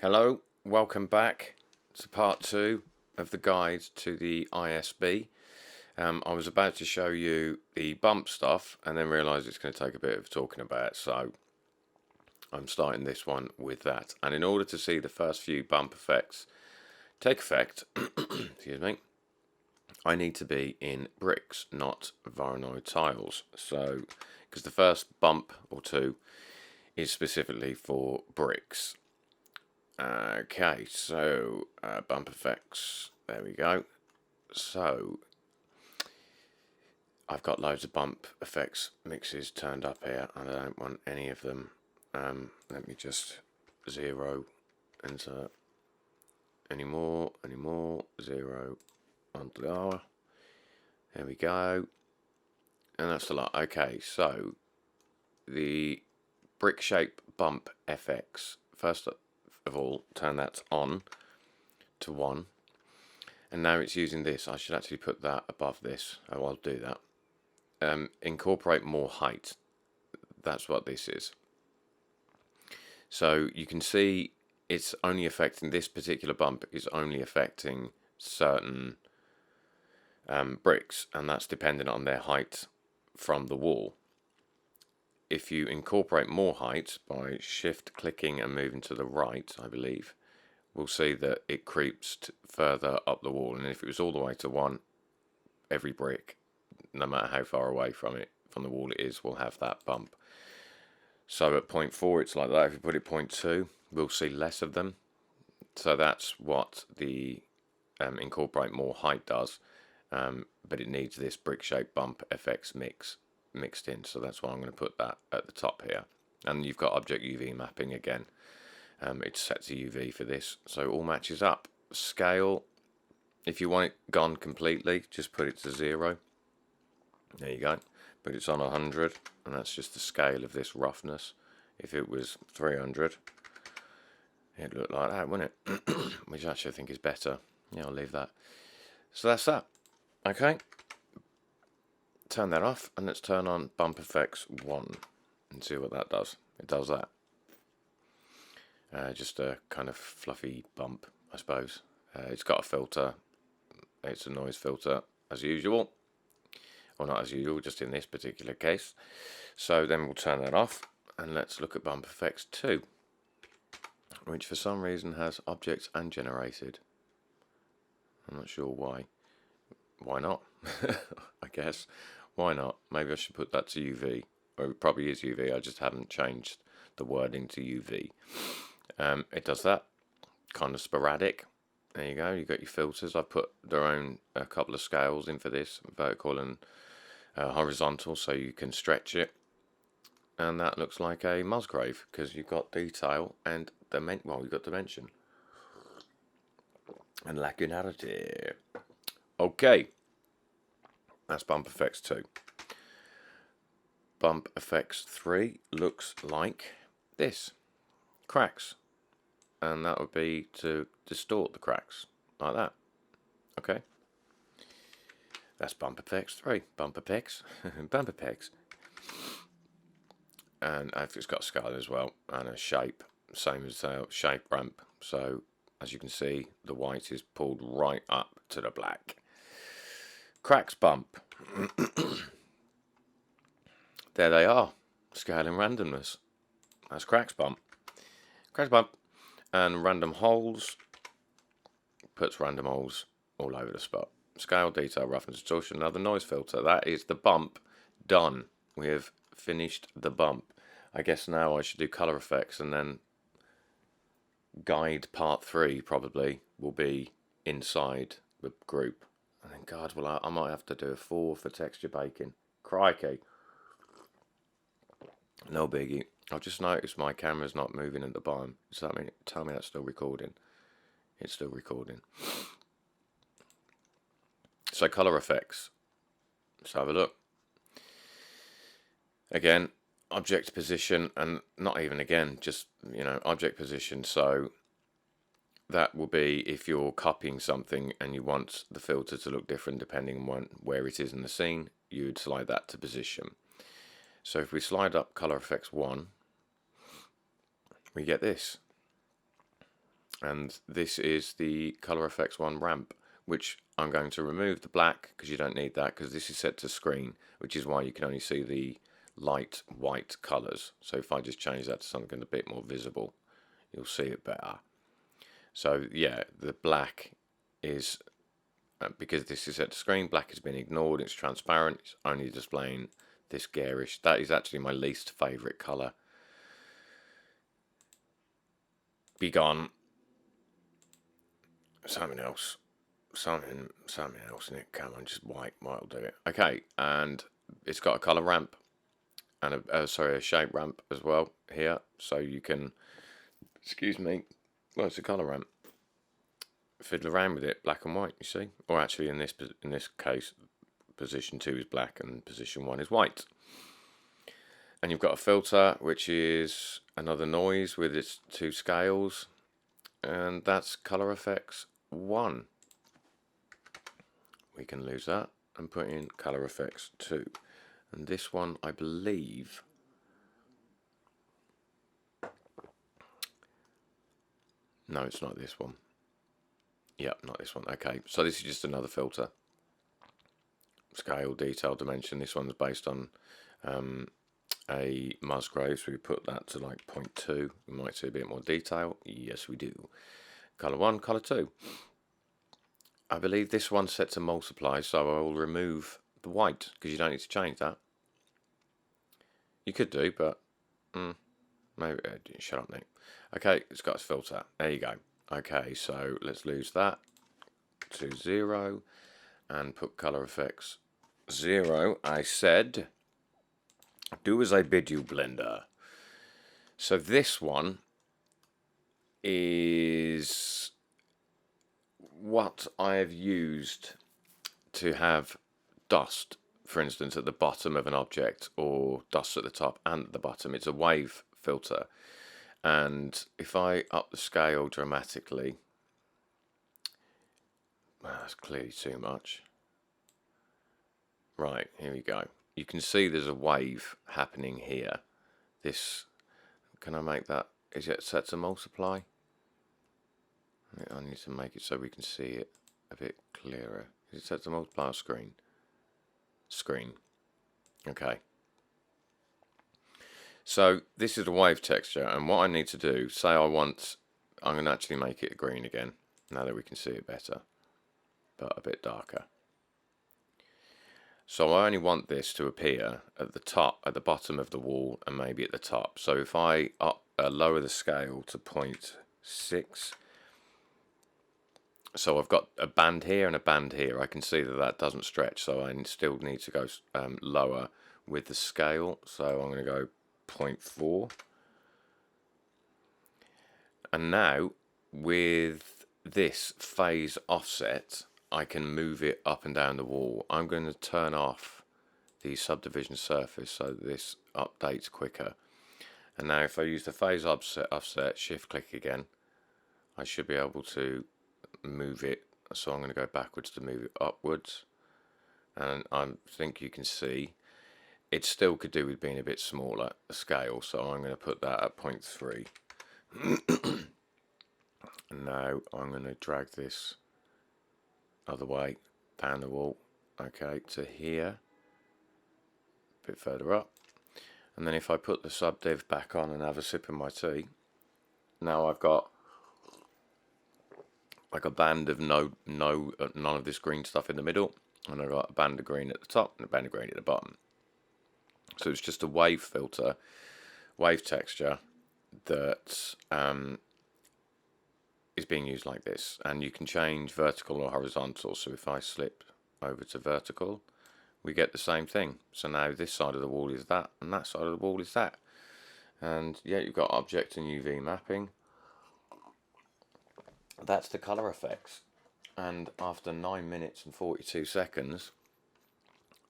Hello, welcome back to part 2 of the guide to the ISB. I was about to show you the bump stuff and then realised it's going to take a bit of talking about, so I'm starting this one with that. And in order to see the first few bump effects take effect, excuse me, I need to be in bricks, not Voronoi tiles. So, because the first bump or two is specifically for bricks. Okay, so bump effects, there we go. So I've got loads of bump effects mixes turned up here and I don't want any of them. Let me just zero into any more, zero onto the R. There we go. And that's a lot. Okay, so the brick shape bump FX, first of all, turn that on to 1. And now it's using this. I should actually put that above this. Oh, I'll do that. Incorporate more height. That's what this is. So you can see it's only affecting, this particular bump is only affecting certain bricks, and that's dependent on their height from the wall. If you incorporate more height by shift clicking and moving to the right, I believe, we'll see that it creeps further up the wall. And if it was all the way to 1, every brick, no matter how far away from the wall it is, will have that bump. So at 0.4 it's like that. If you put it 0.2, we'll see less of them. So that's what the incorporate more height does, but it needs this brick shape bump FX mixed in, so that's why I'm going to put that at the top here. And you've got object UV mapping again. It's set to UV for this, so all matches up. Scale, if you want it gone completely, just put it to 0. There you go. But it's on 100, and that's just the scale of this roughness. If it was 300, it'd look like that, wouldn't it? Which actually I think is better. Yeah, I'll leave that. So that's that. Okay. Turn that off, and let's turn on bump effects 1 and see what that does. It does that. Just a kind of fluffy bump, I suppose. It's got a filter. It's a noise filter as usual. Or not as usual, just in this particular case. So then we'll turn that off, and let's look at bump effects 2, which for some reason has objects and generated. I'm not sure why. Why not? I guess. Why not? Maybe I should put that to UV. Or it probably is UV, I just haven't changed the wording to UV. It does that. Kind of sporadic. There you go, you've got your filters. I've put a couple of scales in for this, vertical and horizontal, so you can stretch it. And that looks like a Musgrave, because you've got detail and you've got dimension. And lagunarity. Okay. That's bump effects 2. Bump effects 3 looks like this. Cracks. And that would be to distort the cracks, like that. Okay. That's bump effects 3. Bump effects. Bump effects. And it's got a scale as well, and a shape. Same as shape ramp. So, as you can see, the white is pulled right up to the black. Cracks bump. There they are. Scale and randomness. That's cracks bump. Cracks bump. And random holes. Puts random holes all over the spot. Scale, detail, roughness, distortion. Now the noise filter. That is the bump done. We have finished the bump. I guess now I should do colour effects, and then guide part 3 probably will be inside the group. And then, God, well, I might have to do a 4 for texture baking. Crikey. No biggie. I've just noticed my camera's not moving at the bottom. Does that mean, tell me that's still recording? It's still recording. So colour effects. Let's have a look. Again, object position, and not even again, just, object position. So that will be if you're copying something and you want the filter to look different depending on where it is in the scene, you'd slide that to position. So if we slide up colour effects 1, we get this. And this is the Color Effects 1 ramp, which I'm going to remove the black because you don't need that, because this is set to screen, which is why you can only see the light white colours. So if I just change that to something a bit more visible, you'll see it better. So yeah, the black is, because this is set to screen, black has been ignored, it's transparent, it's only displaying this garish. That is actually my least favourite colour. Be gone. Something else. Something else, Nick. Come on, just white will do it. Okay, and it's got a colour ramp and a shape ramp as well here, so you can, excuse me, well, it's a colour ramp. Fiddle around with it, black and white, you see, or actually in this case, position 2 is black and position 1 is white. And you've got a filter, which is another noise with its 2 scales, and that's Color Effects 1. We can lose that and put in Color Effects 2. And this one, I believe, no, it's not this one. Yep, not this one. Okay, so this is just another filter. Scale, detail, dimension. This one's based on a Musgrave, so we put that to like 0.2. We might see a bit more detail. Yes, we do. Color 1, color 2. I believe this one's set to multiply, so I will remove the white, because you don't need to change that. You could do, but maybe, shut up, Nick. Okay, it's got its filter. There you go. Okay, so let's lose that to 0 and put Color Effects 0. I said, do as I bid you, Blender. So this one is what I have used to have dust, for instance, at the bottom of an object, or dust at the top and at the bottom. It's a wave filter. And if I up the scale dramatically, well, that's clearly too much. Right, here we go. You can see there's a wave happening here. This, can I make that, is it set to multiply? I need to make it so we can see it a bit clearer. Is it set to multiply or screen? Screen. Okay. So this is the wave texture, and what I need to do, say I'm going to actually make it green again, now that we can see it better, but a bit darker. So I only want this to appear at the top, at the bottom of the wall, and maybe at the top. So if I lower the scale to 0.6, so I've got a band here and a band here, I can see that that doesn't stretch, so I still need to go lower with the scale. So I'm going to go 0.4. And now with this phase offset, I can move it up and down the wall. I'm going to turn off the subdivision surface so this updates quicker. And now if I use the phase offset, shift click again, I should be able to move it. So I'm going to go backwards to move it upwards. And I think you can see it still could do with being a bit smaller, the scale, so I'm going to put that at 0.3. And now I'm going to drag this other way down the wall, okay, to here, a bit further up. And then if I put the subdiv back on and have a sip of my tea, now I've got like a band of none of this green stuff in the middle, and I've got a band of green at the top and a band of green at the bottom. So it's just a wave filter, wave texture that is being used like this, and you can change vertical or horizontal. So if I slip over to vertical, we get the same thing. So now this side of the wall is that, and that side of the wall is that. And yeah, you've got object and UV mapping. That's the color effects. And after 9 minutes and 42 seconds,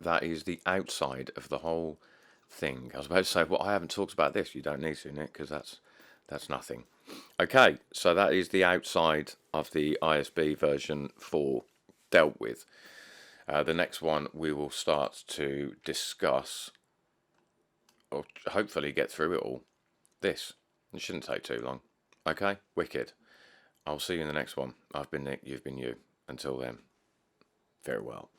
that is the outside of the whole thing. I was about to say, well, I haven't talked about this. You don't need to, Nick, because that's nothing. Okay, so that is the outside of the ISB version 4 dealt with. The next one we will start to discuss, or hopefully get through it all. This. It shouldn't take too long. Okay, wicked. I'll see you in the next one. I've been Nick, you've been you. Until then, farewell.